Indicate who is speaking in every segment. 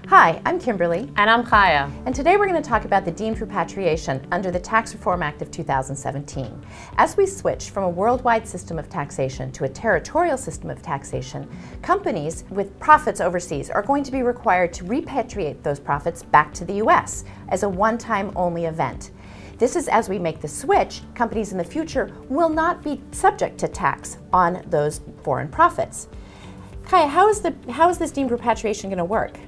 Speaker 1: Hi, I'm Kimberlee.
Speaker 2: And I'm Chaya.
Speaker 1: And today we're going to talk about the deemed repatriation under the Tax Reform Act of 2017. As we switch from a worldwide system of taxation to a territorial system of taxation, companies with profits overseas are going to be required to repatriate those profits back to the U.S. as a one-time only event. This is as we make the switch, companies in the future will not be subject to tax on those foreign profits. Chaya, how is this deemed repatriation going to work?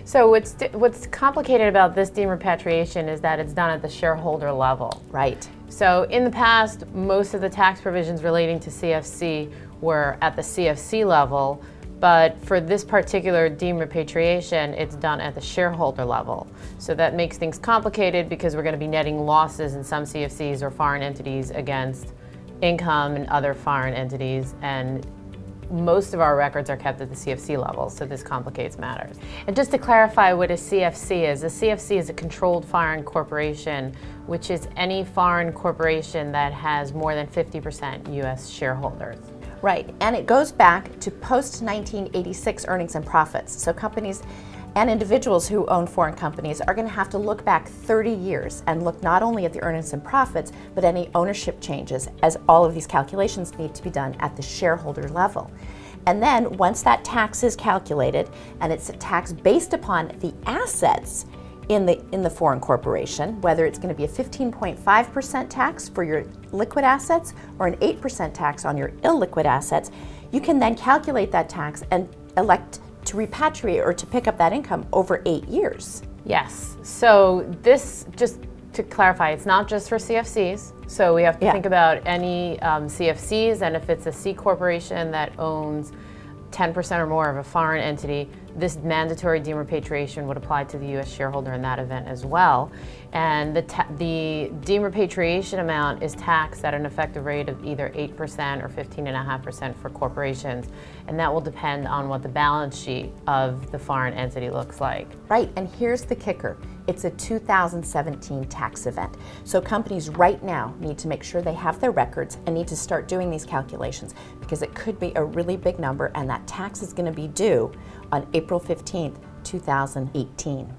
Speaker 2: So what's complicated about this deemed repatriation is that it's done at the shareholder level.
Speaker 1: Right.
Speaker 2: So in the past, most of the tax provisions relating to CFC were at the CFC level, but for this particular deemed repatriation, it's done at the shareholder level. So that makes things complicated because we're going to be netting losses in some CFCs or foreign entities against income in other foreign entities, and most of our records are kept at the CFC level, so this complicates matters. And just to clarify what a CFC is a controlled foreign corporation, which is any foreign corporation that has more than 50% U.S. shareholders.
Speaker 1: Right, and it goes back to post-1986 earnings and profits. So companies and individuals who own foreign companies are going to have to look back 30 years and look not only at the earnings and profits, but any ownership changes, as all of these calculations need to be done at the shareholder level. And then once that tax is calculated, and it's a tax based upon the assets in the foreign corporation, whether it's going to be a 15.5% tax for your liquid assets or an 8% tax on your illiquid assets, you can then calculate that tax and elect to repatriate or to pick up that income over 8 years.
Speaker 2: Yes. So this, just to clarify, it's not just for CFCs. So we have to think about any CFCs, and if it's a C corporation that owns 10% or more of a foreign entity, this mandatory deemed repatriation would apply to the U.S. shareholder in that event as well. And the deemed repatriation amount is taxed at an effective rate of either 8% or 15.5% for corporations. And that will depend on what the balance sheet of the foreign entity looks like.
Speaker 1: Right, and here's the kicker. It's a 2017 tax event. So companies right now need to make sure they have their records and need to start doing these calculations, because it could be a really big number, and that tax is going to be due on April 15th, 2018.